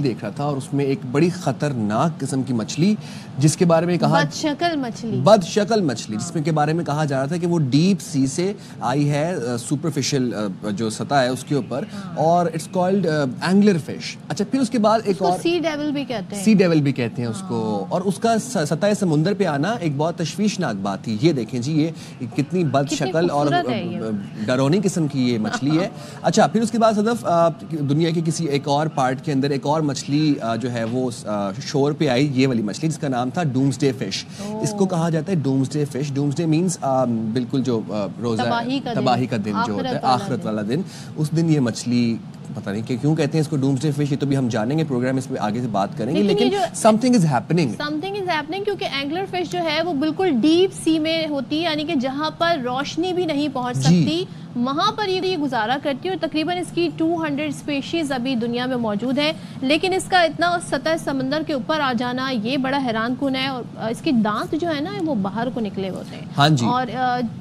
Rail دیکھ رہا تھا اور اس میں ایک بڑی خطرناک قسم کی مچھلی جس کے بارے میں کہا بد شکل مچھلی جس میں کے بارے میں کہا جا رہا تھا کہ وہ ڈیپ سی سے آئی ہے سپرفیشل جو سطح ہے اس کے اوپر اور اٹس کالڈ اینگلر فش. اچھا پھر اس کے بعد ایک اور سی ڈیول بھی کہتے ہیں اس کو, اور اس کا سطح سمندر پہ آنا ایک بہت تشویشناک بات تھی. یہ دیکھیں جی یہ کتنی بد شکل اور ڈرونی قسم کی یہ مچھلی ہے. اچھا پھر اس کے بعد صدف دنیا کے کسی ایک اور پارٹ کے اندر ایک اور مچھلی جو ہے وہ شور پہ آئی, یہ والی مچھلی جس کا نام تھا ڈومسڈے فش. اس کو کہا جاتا ہے ڈومسڈے فش. ڈومسڈے مینس بالکل جو روزہ تباہی کا دن جو ہوتا ہے, آخرت والا دن, اس دن یہ مچھلی پتہ نہیں کہ کیوں کہتے ہیں اس کو ڈومسڈے فش, یہ تو بھی ہم جانیں گے, پروگرام اس پہ آگے سے بات کریں گے. لیکن سمتھنگ از ہیپننگ کیونکہ اینگلر فش جو ہے وہ بالکل ڈیپ سی میں ہوتی ہے, یعنی کہ جہاں پر روشنی بھی نہیں پہنچ سکتی وہاں پر یہ گزارا کرتی ہے. اور تقریباً اس کی 200 اسپیشیز ابھی دنیا میں موجود ہے, لیکن اس کا اتنا سطح سمندر کے اوپر آ جانا یہ بڑا حیران کن ہے. اور اس کے دانت جو ہے نا وہ باہر کو نکلے ہوتے ہیں, اور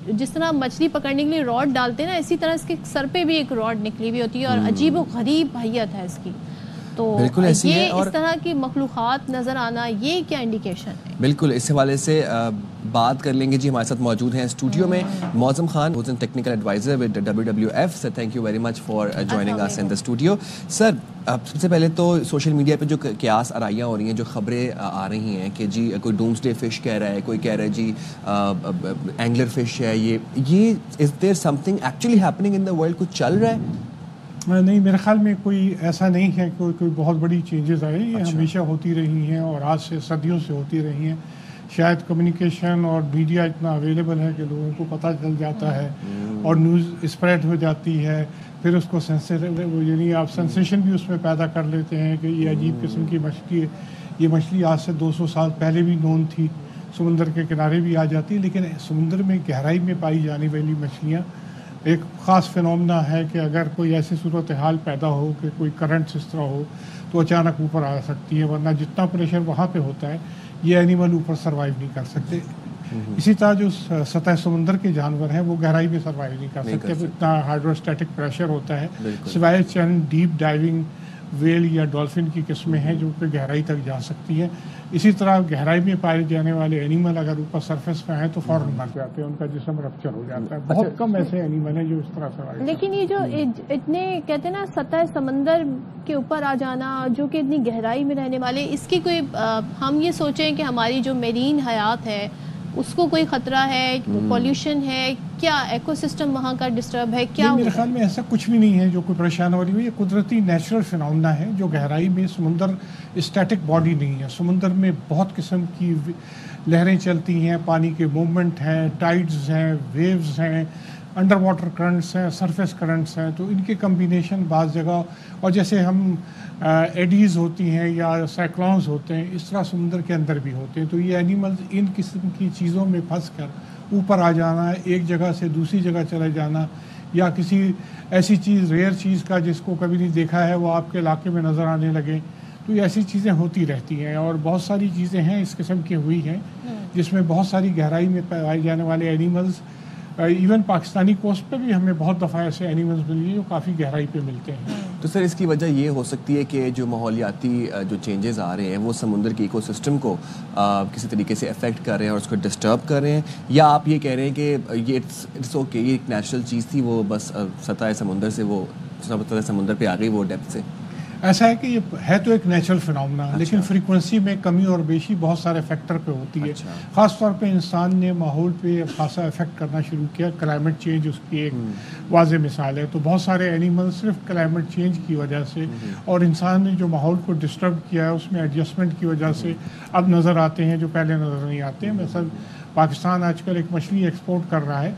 جس طرح مچھلی پکڑنے کے لیے راڈ ڈالتے ہیں نا, اسی طرح اس کے سر پہ بھی ایک راڈ نکلی ہوئی ہوتی ہے, اور عجیب و غریب حیت ہے اس کی. تو یہ اس طرح کی مخلوقات نظر آنا یہ کیا انڈیکیشن ہے؟ بالکل اس حوالے سے بات کر لیں گے. جی ہمارے ساتھ موجود ہیں اسٹوڈیو میں معظم Khan, who's a technical advisor with WWF. Sir, thank you very much for joining us in the studio. Sir, سب سے پہلے تو سوشل میڈیا پہ جو قیاس آرائیاں ہو رہی ہیں, جو خبریں آ رہی ہیں کہ جی کوئی ڈومسڈے فش کہہ رہا ہے, کوئی کہہ رہا ہے جی اینگلر فش ہے, یہ is there something actually happening in the world, کچھ چل رہا ہے؟ نہیں, میرے خیال میں کوئی ایسا نہیں ہے کوئی بہت بڑی چینجز آئے. یہ ہمیشہ ہوتی رہی ہیں اور آج سے صدیوں سے ہوتی رہی ہیں. شاید کمیونیکیشن اور میڈیا اتنا اویلیبل ہے کہ لوگوں کو پتہ چل جاتا ہے اور نیوز اسپریڈ ہو جاتی ہے. پھر اس کو یعنی آپ سینسیشن بھی اس میں پیدا کر لیتے ہیں کہ یہ عجیب قسم کی مچھلی ہے. یہ مچھلی آج سے 200 سال پہلے بھی نون تھی, سمندر کے کنارے بھی آ جاتی ہے. لیکن سمندر میں گہرائی میں پائی جانے والی مچھلیاں ایک خاص فنومنا ہے کہ اگر کوئی ایسی صورتحال پیدا ہو کہ کوئی کرنٹ اس طرح ہو تو اچانک اوپر آ سکتی ہے, ورنہ جتنا پریشر وہاں پہ ہوتا ہے یہ اینیمل اوپر سروائیو نہیں کر سکتے. اسی طرح جو سطح سمندر کے جانور ہیں وہ گہرائی میں سروائیو نہیں کر سکتے. اتنا ہائیڈروسٹیٹک پریشر ہوتا ہے, سوائے چند ڈیپ ڈائیونگ ویل یا ڈولفن کی قسمیں ہیں جو کہ گہرائی تک جا سکتی ہیں. اسی طرح گہرائی میں پائے جانے والے اینیمل اگر اوپر سرفیس پہ ہیں تو فوراً مر جاتے ہیں, ان کا جسم رپچر ہو جاتا ہے. بہت کم ایسے اینیمل ہیں جو اس طرح سے. لیکن یہ جو اتنے کہتے ہیں نا سطح سمندر کے اوپر آ جانا, جو کہ اتنی گہرائی میں رہنے والے, اس کی کوئی ہم یہ سوچیں کہ ہماری جو میرین حیات ہے اس کو کوئی خطرہ ہے, پولیوشن ہے, کیا ایکو سسٹم وہاں کا ڈسٹرب ہے, کیا؟ میرے خیال میں ایسا کچھ بھی نہیں ہے جو کوئی پریشان ہو رہی ہے. یہ قدرتی نیچرل فنامنا ہے جو گہرائی میں, سمندر اسٹیٹک باڈی نہیں ہے. سمندر میں بہت قسم کی لہریں چلتی ہیں, پانی کے موومنٹ ہیں, ٹائڈز ہیں, ویوز ہیں, انڈر واٹر کرنٹس ہیں, سرفیس کرنٹس ہیں. تو ان کے کمبینیشن بعض جگہ, اور جیسے ہم ایڈیز ہوتی ہیں یا سائیکلونز ہوتے ہیں, اس طرح سمندر کے اندر بھی ہوتے ہیں. تو یہ اینیملز ان قسم کی چیزوں میں پھنس کر اوپر آ جانا, ایک جگہ سے دوسری جگہ چلے جانا, یا کسی ایسی چیز, ریئر چیز کا جس کو کبھی نہیں دیکھا ہے وہ آپ کے علاقے میں نظر آنے لگے, تو یہ ایسی چیزیں ہوتی رہتی ہیں. اور بہت ساری چیزیں ہیں اس قسم کی ہوئی ہیں جس میں بہت ساری گہرائی میں پائے جانے والے اینیملز, ایون پاکستانی کوسٹ پہ بھی ہمیں بہت دفعہ ایسے اینیملز ملی ہیں جو کافی گہرائی پہ ملتے ہیں. تو سر اس کی وجہ یہ ہو سکتی ہے کہ جو ماحولیاتی جو چینجز آ رہے ہیں وہ سمندر کی ایکو سسٹم کو کسی طریقے سے افیکٹ کر رہے ہیں اور اس کو ڈسٹرب کر رہے ہیں, یا آپ یہ کہہ رہے ہیں کہ یہ اٹس اوکے, یہ ایک نیچرل چیز تھی, وہ بس سطح سمندر سے وہ سطح سمندر پہ آ گئی وہ ڈیپتھ سے؟ ایسا ہے کہ یہ ہے تو ایک نیچرل فنامنا, لیکن فریکوینسی میں کمی اور بیشی بہت سارے فیکٹر پہ ہوتی ہے. خاص طور پہ انسان نے ماحول پہ خاصا افیکٹ کرنا شروع کیا. کلائمیٹ چینج اس کی ایک واضح مثال ہے. تو بہت سارے اینیمل صرف کلائمیٹ چینج کی وجہ سے اور انسان نے جو ماحول کو ڈسٹرب کیا ہے اس میں ایڈجسٹمنٹ کی وجہ سے اب نظر آتے ہیں جو پہلے نظر نہیں آتے ہیں. مثلا پاکستان آج کل ایک مچھلی ایکسپورٹ کر رہا ہے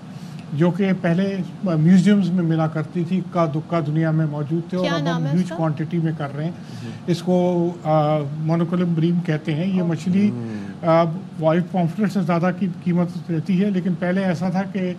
جو کہ پہلے میوزیمز میں ملا کرتی تھی, کا دکا دنیا میں موجود تھے, اور اب ہم ہیوج کوانٹٹی میں کر رہے ہیں. اس کو مونوکولم بریم کہتے ہیں. یہ مچھلی وائٹ پامفلیٹ سے زیادہ کی قیمت رہتی ہے, لیکن پہلے ایسا تھا کہ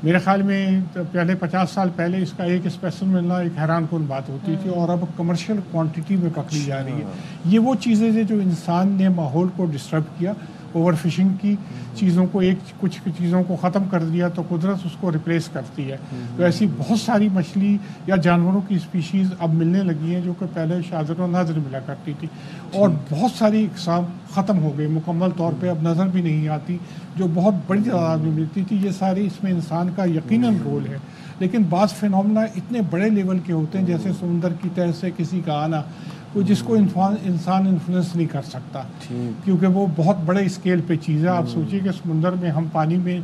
میرے خیال میں پہلے 50 سال پہلے اس کا ایک اسپیسیمن ملنا ایک حیران کن بات ہوتی تھی, اور اب کمرشل کوانٹٹی میں پکڑی جا رہی ہے. یہ وہ چیزیں ہیں جو انسان نے ماحول کو ڈسٹرب کیا, اوور فشنگ کی چیزوں کو کچھ چیزوں کو ختم کر دیا تو قدرت اس کو ریپلیس کرتی ہے. تو ایسی بہت ساری مچھلی یا جانوروں کی اسپیشیز اب ملنے لگی ہیں جو کہ پہلے شاذر و نادر ملا کرتی تھی, اور بہت ساری اقسام ختم ہو گئی مکمل طور پہ, اب نظر بھی نہیں آتی, جو بہت بڑی تعداد میں ملتی تھی. یہ ساری اس میں انسان کا یقیناً رول ہے, لیکن بعض فینومنا اتنے بڑے لیول کے ہوتے ہیں جیسے سمندر کی تہہ سے کسی کا آنا, جس کو انسان انفلوئنس نہیں کر سکتا, کیونکہ وہ بہت بڑے اسکیل پہ چیز ہے. آپ سوچیے کہ سمندر میں ہم پانی میں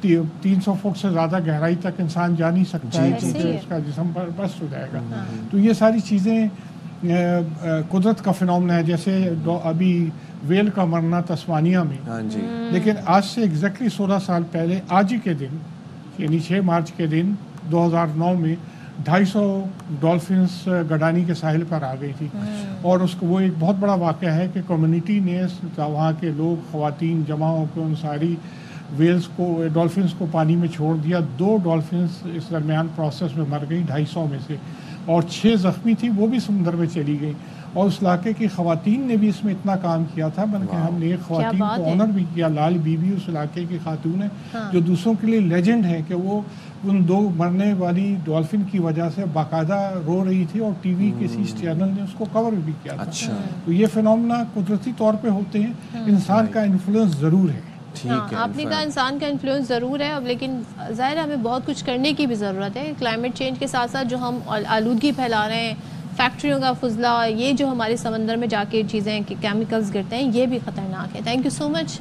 300 فٹ سے زیادہ گہرائی تک انسان جا نہیں سکتا ہے, کیونکہ اس کا جسم برسٹ ہو جائے گا. تو یہ ساری چیزیں قدرت کا فینومنا ہے. جیسے ابھی ویل کا مرنا تسمانیہ میں, لیکن آج سے ایگزیکٹلی 16 سال پہلے آج ہی کے دن یعنی 6 مارچ کے دن 2009 میں 250 ڈولفنس گڈانی کے ساحل پر آ گئی تھی. اور اس کو وہ ایک بہت بڑا واقعہ ہے کہ کمیونٹی نے وہاں کے لوگ خواتین جمع ہو کے ان ساری ویلز کو ڈولفنس کو پانی میں چھوڑ دیا. 2 ڈولفنس اس درمیان پروسیس میں مر گئی 250 میں سے, اور 6 زخمی تھی, وہ بھی سمندر میں چلی گئی. اور اس علاقے کی خواتین نے بھی اس میں اتنا کام کیا تھا, بلکہ ہم نے ایک خواتین کو آنر بھی کیا, لال بی بی اس علاقے کی خاتون ہے جو دوسروں کے لیے لیجنڈ ہے کہ وہ ان 2 مرنے والی ڈولفن کی وجہ سے باقاعدہ رو رہی تھی, اور ٹی وی کسی چینل نے اس کو کور بھی کیا تھا. تو یہ فینومنا قدرتی طور پہ ہوتے ہیں, انسان کا انفلوئنس ضرور ہے. آپ نے کہا انسان کا انفلوئنس ضرور ہے, اب لیکن ظاہر ہے ہمیں بہت کچھ کرنے کی بھی ضرورت ہے. کلائمیٹ چینج کے ساتھ ساتھ جو ہم آلودگی پھیلا رہے ہیں, فیکٹریوں کا فضلہ, یہ جو ہمارے سمندر میں جا کے چیزیں کیمیکلز گرتے ہیں, یہ بھی خطرناک ہے. Thank you so much.